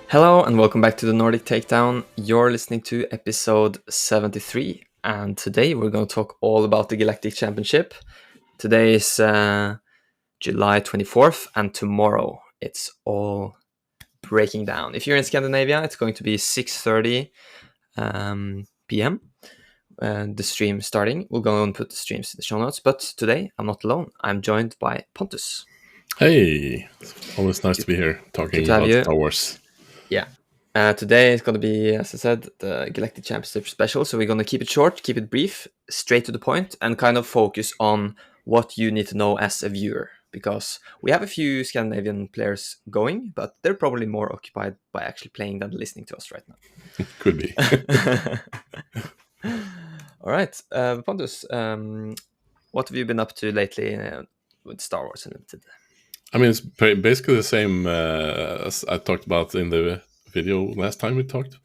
Hello and welcome back to the Nordic Takedown. You're listening to episode 73, and today we're going to talk all about the Galactic Championship. Today is July 24th, and tomorrow it's all breaking down. If you're in Scandinavia, it's going to be 6:30 p.m. The stream starting. We'll go and put the streams in the show notes, but today I'm not alone. I'm joined by Pontus. Hey, always nice to be here talking about Star Wars. Yeah. Today it's going to be, as I said, the Galactic Championship special. So we're going to keep it short, keep it brief, straight to the point, and kind of focus on what you need to know as a viewer. Because we have a few Scandinavian players going, but they're probably more occupied by actually playing than listening to us right now. Could be. All right. Pontus, what have you been up to lately with Star Wars Unlimited? I mean, it's basically the same as I talked about in the video last time we talked.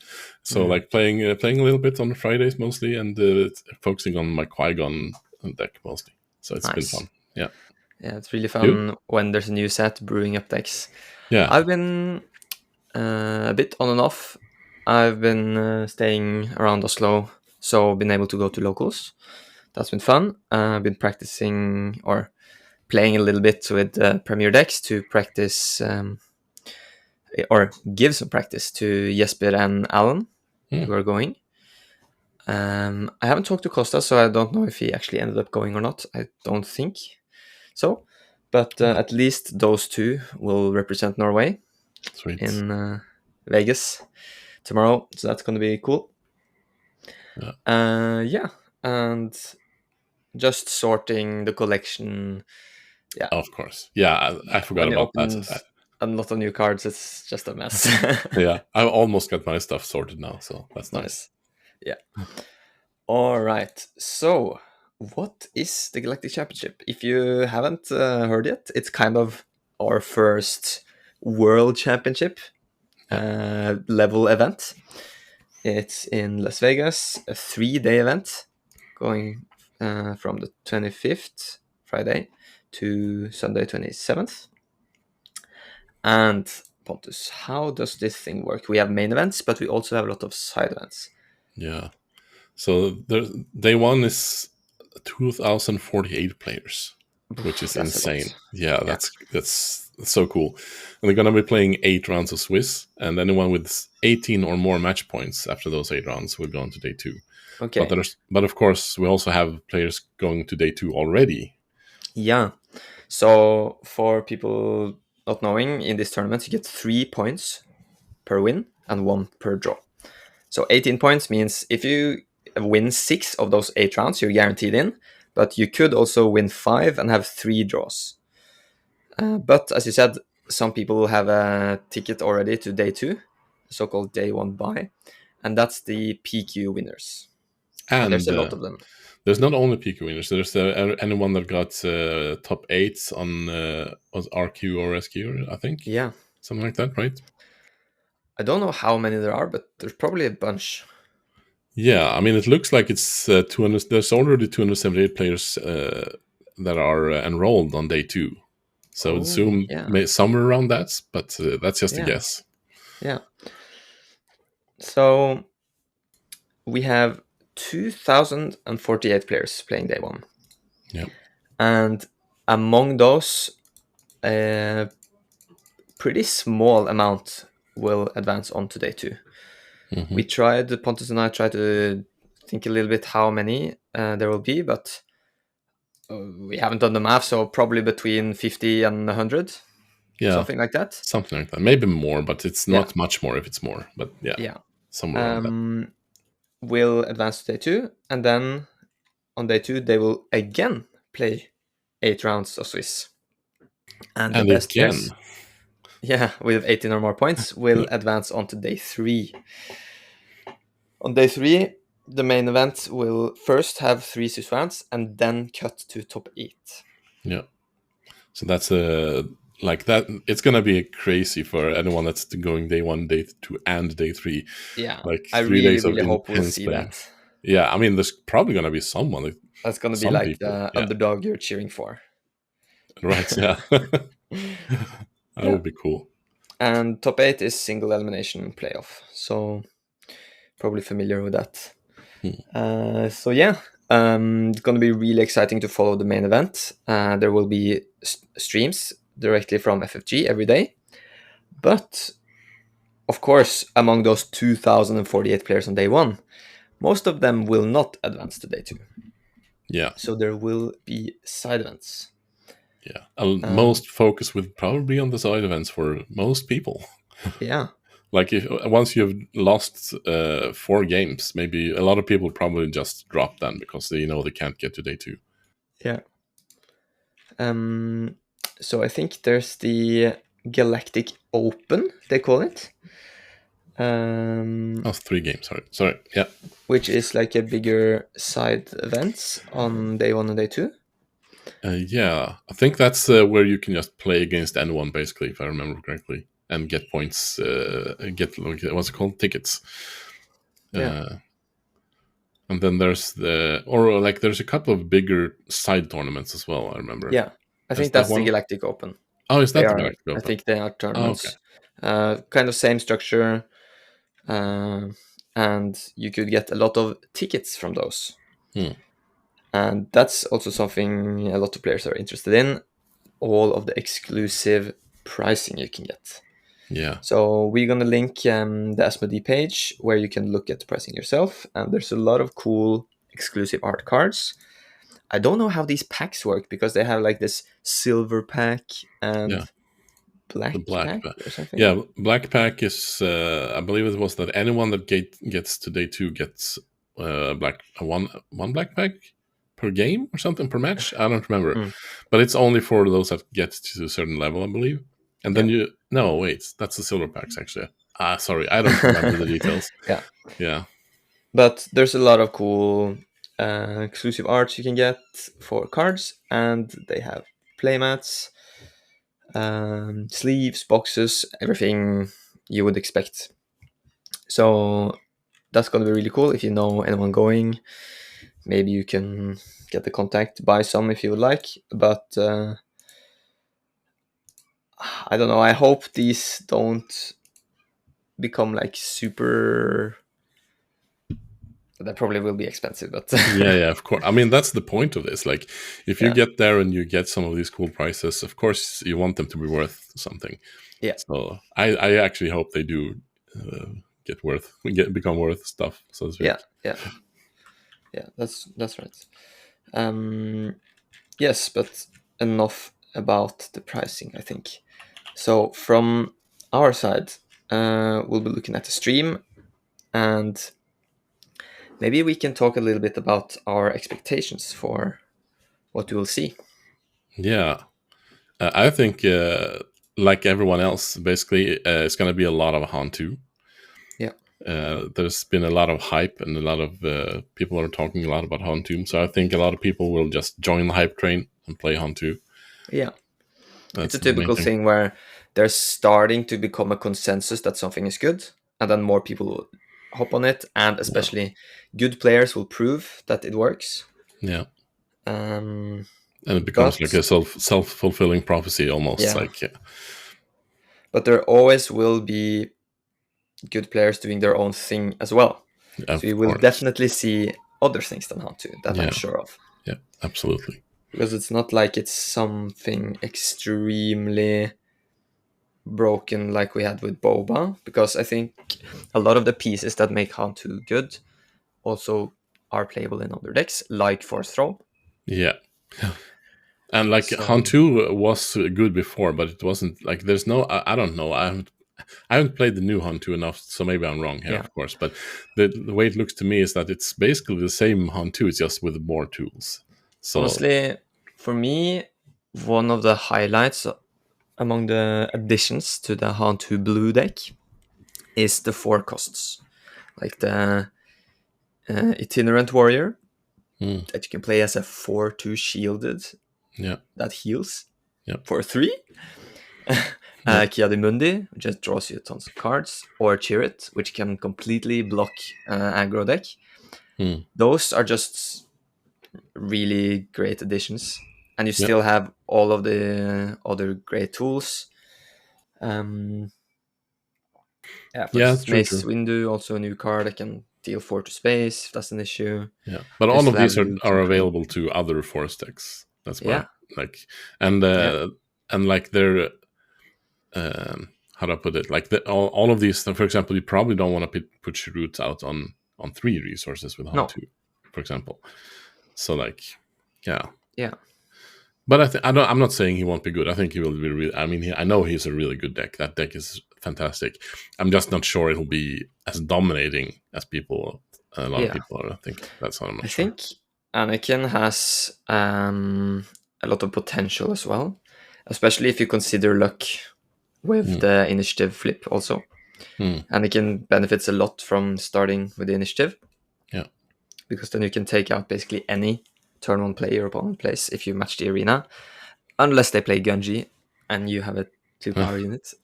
So, like playing a little bit on Fridays mostly, and focusing on my Qui-Gon deck mostly. So it's been fun. Yeah, it's really fun when there's a new set, brewing up decks. Yeah, I've been a bit on and off. I've been staying around Oslo, so been able to go to locals. That's been fun. I've been practicing or playing a little bit with Premier decks to practice or give some practice to Jesper and Alan who are going. I haven't talked to Costa, so I don't know if he actually ended up going or not. I don't think so. But at least those two will represent Norway in Vegas tomorrow. So that's going to be cool. And just sorting the collection. Yeah, of course. Yeah, I forgot about that. A lot of new cards. It's just a mess. Yeah, I almost got my stuff sorted now, so that's nice. Yeah. All right. So, what is the Galactic Championship? If you haven't heard yet, it's kind of our first World Championship level event. It's in Las Vegas, a 3-day event going from the 25th, Friday, to Sunday 27th. And Pontus, how does this thing work? We have main events, but we also have a lot of side events. Yeah. So day one is 2,048 players, which is insane. Yeah, that's so cool. And they're going to be playing 8 rounds of Swiss, and anyone with 18 or more match points after those 8 rounds will go on to day 2. Okay. But of course, we also have players going to day 2 already. Yeah. So for people not knowing, in this tournament, you get 3 points per win and 1 per draw. So 18 points means if you win 6 of those 8 rounds, you're guaranteed in. But you could also win 5 and have 3 draws. But as you said, some people have a ticket already to day 2, so-called day 1 buy. And that's the PQ winners. And there's a lot of them. There's not only PQ winners. There's anyone that got top 8s on RQ or SQ, I think. Yeah. Something like that, right? I don't know how many there are, but there's probably a bunch. Yeah, I mean, it looks like it's 200. There's already 278 players that are enrolled on day 2. So I'd assume somewhere around that, but that's just a guess. Yeah. So we have 2,048 players playing day 1. Yeah. And among those, a pretty small amount will advance on to day 2. Mm-hmm. Pontus and I tried to think a little bit how many there will be, but we haven't done the math, so probably between 50 and 100. Yeah. Something like that. Something like that. Maybe more, but it's not much more if it's more. But yeah. Somewhere around that. Will advance to day 2, and then on day 2 they will again play 8 rounds of Swiss. And the best players, with 18 or more points, will advance on to day 3. On day 3, the main event will first have 3 Swiss rounds and then cut to top 8. Yeah. So that's like that. It's gonna be crazy for anyone that's going day 1, day 2, and day 3. Yeah, like I 3 days really of hope we'll see that. Yeah, I mean, there's probably gonna be someone. That's gonna be like the underdog you're cheering for. Right. Yeah. That would be cool. And top 8 is single elimination playoff. So probably familiar with that. So yeah, it's going to be really exciting to follow the main event. There will be streams directly from FFG every day. But of course, among those 2,048 players on day 1, most of them will not advance to day 2. Yeah. So there will be side events. Yeah. Most focus would probably be on the side events for most people. Yeah. Like if once you've lost 4 games, maybe a lot of people probably just drop then because they know they can't get to day 2. Yeah. So I think there's the Galactic Open, they call it. 3 games. Sorry. Yeah. Which is like a bigger side events on day 1 and day 2. Yeah, I think that's where you can just play against anyone, basically, if I remember correctly, and get points. Get what's it called, tickets. Yeah. And then there's there's a couple of bigger side tournaments as well. I remember. Yeah, I think that's the Galactic Open. Oh, is that the Galactic Open? I think they are tournaments. Oh, okay. Kind of same structure, and you could get a lot of tickets from those. And that's also something a lot of players are interested in. All of the exclusive pricing you can get. Yeah. So we're going to link the Asmodee page where you can look at the pricing yourself. And there's a lot of cool exclusive art cards. I don't know how these packs work because they have like this silver pack and black pack or something. Yeah, black pack is, I believe it was that anyone that gets to day 2 gets one black pack per game or something, per match. I don't remember. But it's only for those that get to a certain level, I believe. And then that's the silver packs actually. Sorry, I don't remember the details. Yeah. But there's a lot of cool exclusive arts you can get for cards, and they have playmats, sleeves, boxes, everything you would expect. So that's going to be really cool. If you know anyone going, maybe you can get the contact, buy some if you would like. But I don't know. I hope these don't become like super. That probably will be expensive, but yeah, of course. I mean, that's the point of this. Like, if you get there and you get some of these cool prices, of course, you want them to be worth something. Yeah. So I actually hope they do become worth stuff. So to speak. Yeah. That's right. Yes, but enough about the pricing, I think. So from our side, we'll be looking at the stream, and maybe we can talk a little bit about our expectations for what we will see. Yeah, I think like everyone else, basically, it's going to be a lot of Han2. Yeah. There's been a lot of hype, and a lot of people are talking a lot about Han2. So I think a lot of people will just join the hype train and play Han2. Yeah. It's a typical thing where there's starting to become a consensus that something is good, and then more people will hop on it, and especially good players will prove that it works. Yeah. And it becomes like a self-fulfilling prophecy almost. But there always will be good players doing their own thing as well. So you will definitely see other things than Han2 that I'm sure of. Yeah, absolutely. Because it's not like it's something extremely broken like we had with Boba. Because I think a lot of the pieces that make Han2 good also are playable in other decks, like Force Throw. Yeah. And like Han2 was good before, but it wasn't like there's no. I don't know. I haven't played the new Han2 enough, so maybe I'm wrong here, of course. But the way it looks to me is that it's basically the same Han2, it's just with more tools. So honestly, for me, one of the highlights among the additions to the Han2 Blue deck is the 4 costs, like the Itinerant Warrior that you can play as a 4/2 shielded. That heals for 3. Kiadimundi, which just draws you tons of cards, or Chirrut, which can completely block aggro deck. Those are just really great additions, and you still have all of the other great tools. Yeah, for Yeah, instance, true, Mace true. Windu, also a new card that can deal 4 to space if that's an issue. Yeah, but They all of still have these Luke are and Creed. available to other Force decks. That's my Yeah, like, and yeah, and like they're how do I put it? Like all of these, for example, you probably don't want to put your roots out on 3 resources with Han no, 2, for example. So like, yeah. yeah, But I'm not saying he won't be good. I think he will be really. I mean, I know he's a really good deck. That deck is fantastic. I'm just not sure it'll be as dominating as a lot of yeah. people are thinking. That's what I'm I not sure. think Anakin has a lot of potential as well, especially if you consider luck with Mm. the initiative flip also. Mm. Anakin benefits a lot from starting with the initiative, Yeah. because then you can take out basically any turn 1 play your opponent plays if you match the arena, unless they play Gunji and you have a 2 power unit.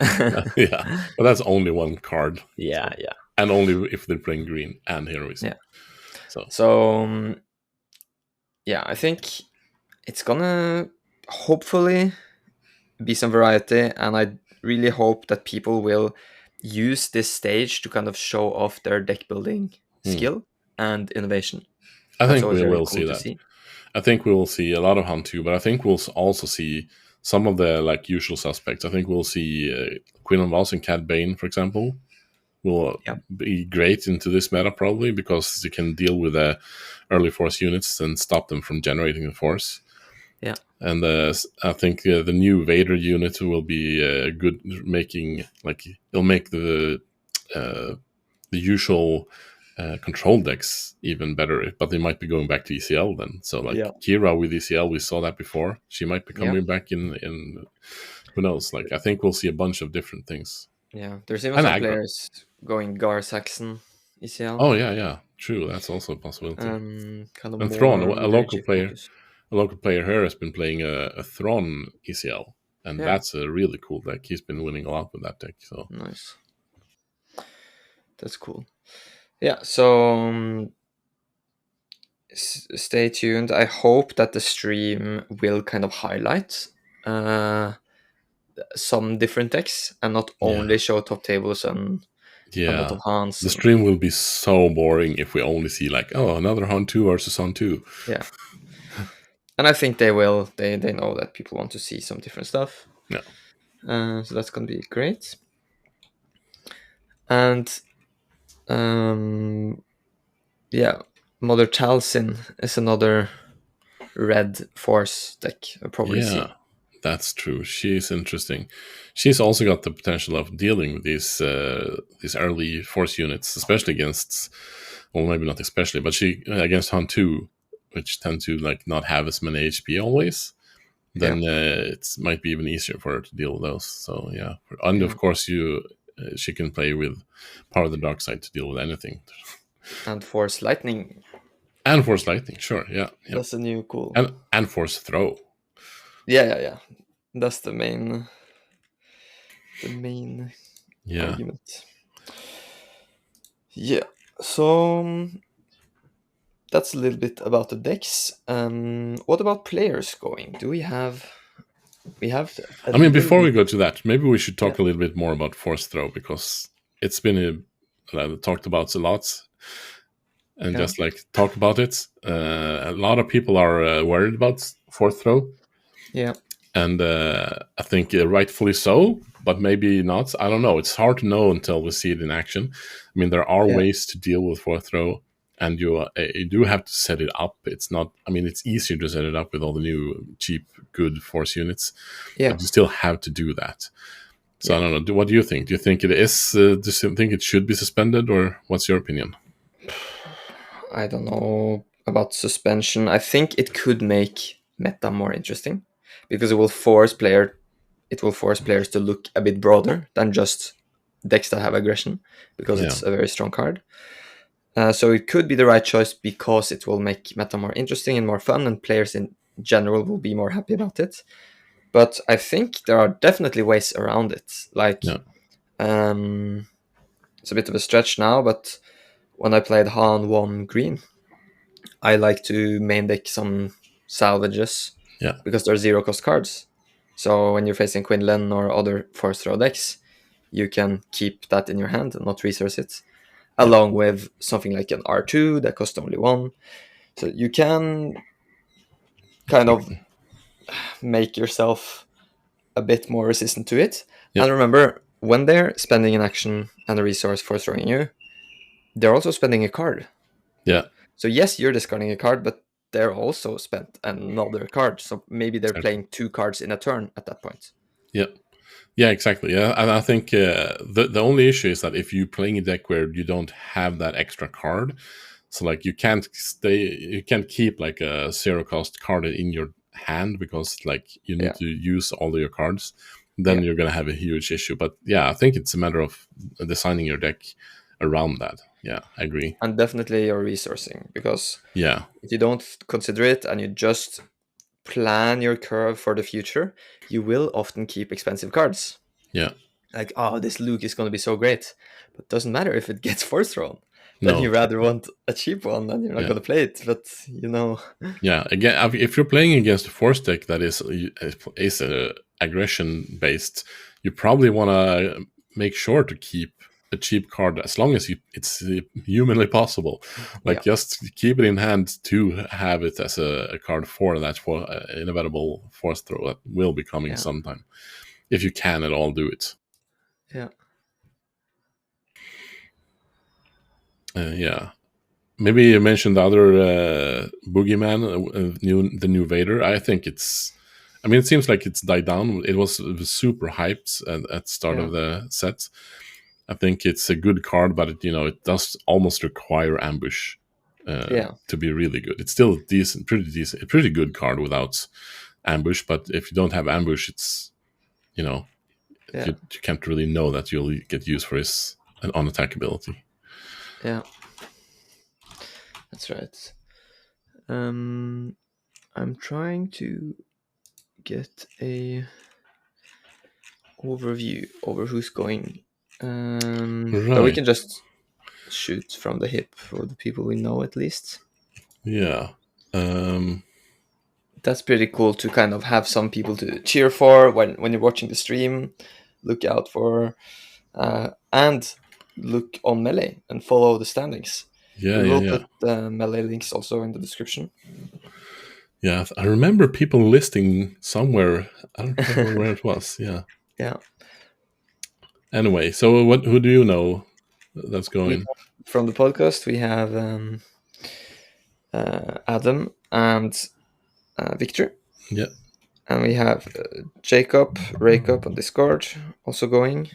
Yeah, but that's only one card. Yeah, So, yeah, and only if they're playing green and heroism. yeah. So So yeah, I think it's gonna hopefully be some variety, and I really hope that people will use this stage to kind of show off their deck building skill and innovation. I That's think always we very will cool see to that. see. I think we will see a lot of Hunt too, but I think we'll also see some of the like usual suspects. I think we'll see Queen of Voss and Cad Bane, for example, will Yeah, be great into this meta probably because you can deal with the early force units and stop them from generating the force. yeah, And I think the new Vader unit will be good, making like it'll make the usual control decks even better, but they might be going back to ECL then. So like yeah, Kira with ECL, we saw that before. She might be yeah, coming back in who knows? Like I think we'll see a bunch of different things. yeah. There's even And some aggro. players going Gar Saxon ECL, Oh yeah, yeah, true. That's also a possibility. kind of And Thrawn, more liturgy focus. a local player here has been playing a Thrawn ECL, and Yeah, that's a really cool deck. He's been winning a lot with that deck. So nice. That's cool. Yeah, so stay tuned. I hope that the stream will kind of highlight some different decks and not yeah, only show top tables and a lot yeah. of Hans. The And, stream will be so boring if we only see like, oh, another Han 2 versus Han 2. yeah, and I think they will. They know that people want to see some different stuff. Yeah. So that's gonna be great. And yeah, Mother Talcin is another red force deck I'll probably Yeah, see. that's true. She's interesting. She's also got the potential of dealing with these early force units, especially against, well, maybe not especially, but she against Han 2, which tend to like not have as many HP always. Yeah, Then it might be even easier for her to deal with those. So yeah, and yeah. of course she can play with Power of the Dark Side to deal with anything, And force lightning. and Force Lightning, sure, yeah, yeah, That's a new cool. and Force Throw. Yeah, yeah, yeah. That's the main Yeah. argument. Yeah. So that's a little bit about the decks. What about players going? Do we have? We have. A I mean, little before we bit. go to that, maybe we should Yeah. talk a little bit more about Force Throw because it's been talked about a lot, and Yeah. just like talk about it. A lot of people are worried about Force Throw, Yeah. and I think rightfully so, but maybe not. I don't know. It's hard to know until we see it in action. I mean, there are Yeah. ways to deal with Force Throw, and you do have to set it up. It's not. I mean, it's easier to set it up with all the new cheap, good Force units, Yeah. but you still have to do that. So Yeah. I don't know. What do you think? Do you think it is? Do you think it should be suspended, or what's your opinion? I don't know about suspension. I think it could make meta more interesting because it will force players to look a bit broader than just decks that have aggression, because Yeah, it's a very strong card. So it could be the right choice because it will make meta more interesting and more fun, and players in general will be more happy about it. But I think there are definitely ways around it. Like, yeah, it's a bit of a stretch now, but when I played Han 1 green, I like to main deck some salvages yeah, because they're zero cost cards. So when you're facing Quinlan or other force throw decks, you can keep that in your hand and not resource it, along with something like an R2 that costs only 1. So you can kind of make yourself a bit more resistant to it. Yeah. And remember, when they're spending an action and a resource for throwing you, they're also spending a card. Yeah. So yes, you're discarding a card, but they're also spent another card. So maybe they're playing 2 cards in a turn at that point. Yeah. Yeah, exactly. Yeah, and I think the only issue is that if you're playing a deck where you don't have that extra card, so like you can't keep like a 0 cost card in your hand because like you need to use all of your cards, then you're gonna have a huge issue. But yeah, I think it's a matter of designing your deck around that. Yeah, I agree. And definitely your resourcing, because Yeah, if you don't consider it and you just plan your curve for the future, you will often keep expensive cards. yeah. Like, oh, this Luke is going to be so great, but it doesn't matter if it gets force thrown. Then No. you rather want a cheap one, and you're not going to play it. But Yeah. Again, if you're playing against a force deck that is aggression based, you probably want to make sure to keep a cheap card as long as it's humanly possible. Like just keep it in hand to have it as a card for that inevitable force throw that will be coming sometime, if you can at all do it. Yeah. Yeah. Maybe you mentioned the other boogeyman, the new Vader. I think it seems like it's died down. It was super hyped at the start of the set. I think it's a good card, but it does almost require ambush to be really good. It's still pretty good card without ambush. But if you don't have ambush, it's you can't really know that you'll get used for his on-attack ability. Yeah, that's right. I'm trying to get a overview over who's going. But we can just shoot from the hip for the people we know at least. Yeah. That's pretty cool to kind of have some people to cheer for when you're watching the stream. Look out for and look on Melee and follow the standings. Yeah, we will put the Melee links also in the description. Yeah, I remember people listing somewhere. I don't remember where it was. Yeah. Yeah. Anyway, so who do you know that's going? From the podcast, we have Adam and Victor. Yeah. And we have Jacob, Rakeup on Discord also going.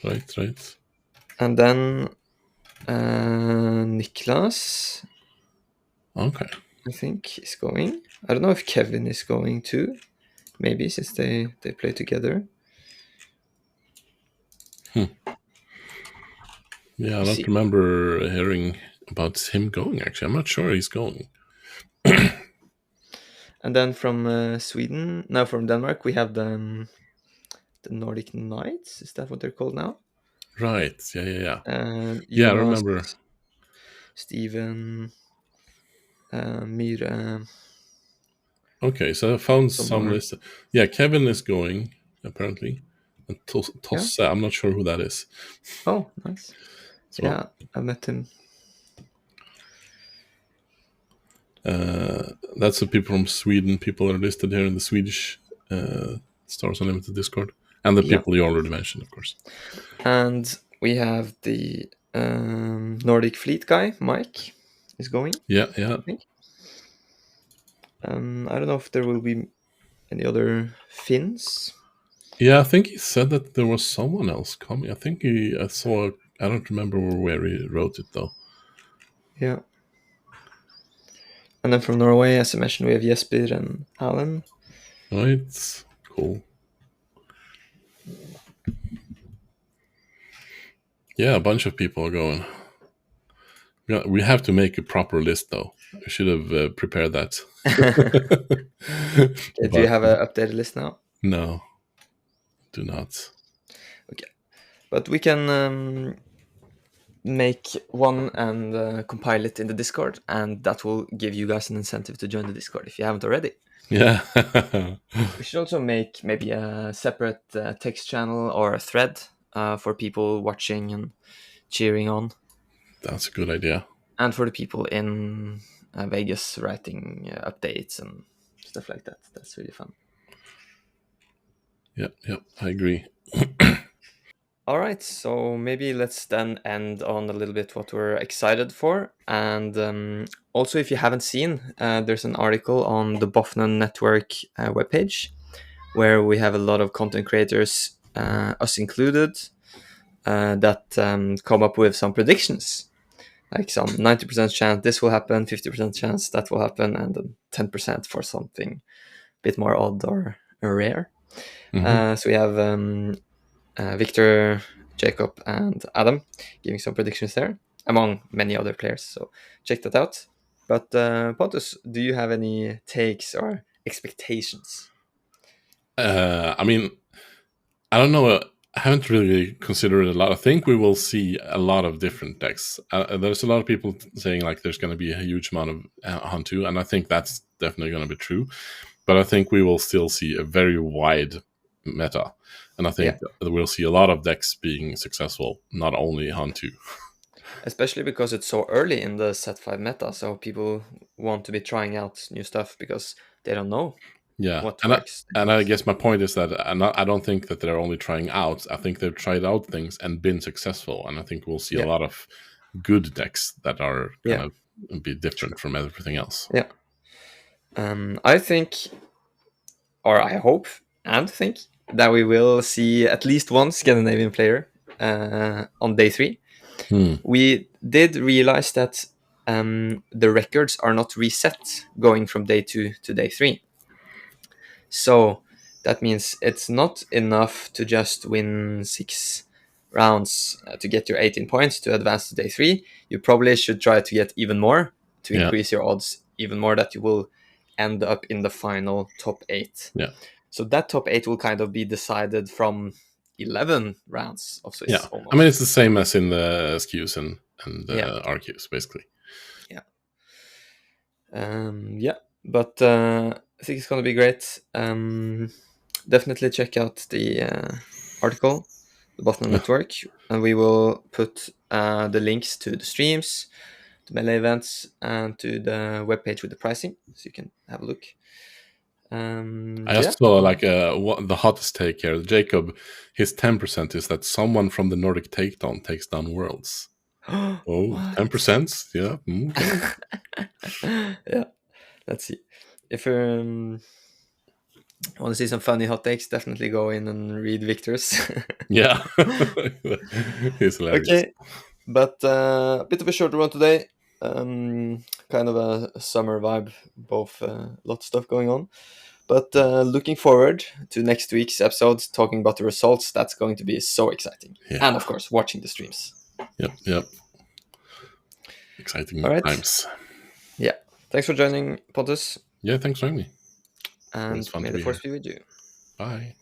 Right. And then Niklas. Okay. I think is going. I don't know if Kevin is going too. Maybe, since they play together. Yeah, I don't remember hearing about him going, actually. I'm not sure he's going. And then from Sweden, now from Denmark, we have the Nordic Knights. Is that what they're called now? Right. Yeah. Yeah, I remember. Steven, Mira. Okay, so I found some list. Yeah, Kevin is going, apparently. And Tosse, I'm not sure who that is. Oh, nice. Yeah, I met him. That's the people from Sweden. People are listed here in the Swedish Stars Unlimited Discord. And the people you already mentioned, of course. And we have the Nordic Fleet guy, Mike, is going. Yeah. I think. I don't know if there will be any other Finns. Yeah, I think he said that there was someone else coming. I think I saw. I don't remember where he wrote it though. Yeah. And then from Norway, as I mentioned, we have Jesper and Alan. Right. Cool. Yeah, a bunch of people are going. We have to make a proper list, though. We should have prepared that. Do you have an updated list now? No, do not. Okay, but we can make one and compile it in the Discord, and that will give you guys an incentive to join the Discord if you haven't already. Yeah. We should also make maybe a separate text channel or a thread for people watching and cheering on. That's a good idea. And for the people in Vegas writing updates and stuff like that. That's really fun. Yep, I agree. All right, so maybe let's then end on a little bit what we're excited for. And also, if you haven't seen, there's an article on the Bofnan Network webpage where we have a lot of content creators, us included, that come up with some predictions. Like some 90% chance this will happen, 50% chance that will happen, and then 10% for something a bit more odd or rare. So we have Victor, Jacob, and Adam giving some predictions there, among many other players. So check that out. But Pontus, do you have any takes or expectations? I mean, I don't know. I haven't really considered a lot. I think we will see a lot of different decks. There's a lot of people saying like there's going to be a huge amount of Hantu, and I think that's definitely going to be true. But I think we will still see a very wide meta, and I think we'll see a lot of decks being successful, not only Hantu. Especially because it's so early in the set 5 meta, so people want to be trying out new stuff because they don't know what works. I guess my point is that I don't think that they're only trying out. I think they've tried out things and been successful, and I think we'll see a lot of good decks that are going to be different from everything else. Yeah. I think, or I hope and think, that we will see at least one Scandinavian player on day 3. We did realize that the records are not reset going from day 2 to day 3. So that means it's not enough to just win 6 rounds to get your 18 points to advance to day 3. You probably should try to get even more to increase your odds even more that you will end up in the final top 8. Yeah. So that top 8 will kind of be decided from 11 rounds of Swiss. Almost. I mean, it's the same as in the SQs and RQs, basically. Yeah. But I think it's going to be great. Definitely check out the article, the Bottom Network, and we will put the links to the streams, the melee events, and to the webpage with the pricing, so you can have a look. I just saw like the hottest take here. Jacob, his 10% is that someone from the Nordic takedown takes down worlds. 10%? Yeah. Okay. Yeah. Let's see. If you want to see some funny hot takes, definitely go in and read Victor's. Yeah. He's hilarious. Okay. But a bit of a shorter one today. Kind of a summer vibe, both lots of stuff going on. But looking forward to next week's episode, talking about the results. That's going to be so exciting. Yeah. And of course, watching the streams. Yep. Exciting times. Yeah. Thanks for joining, Pontus. Yeah, thanks for having me. And may the force be with you. Bye.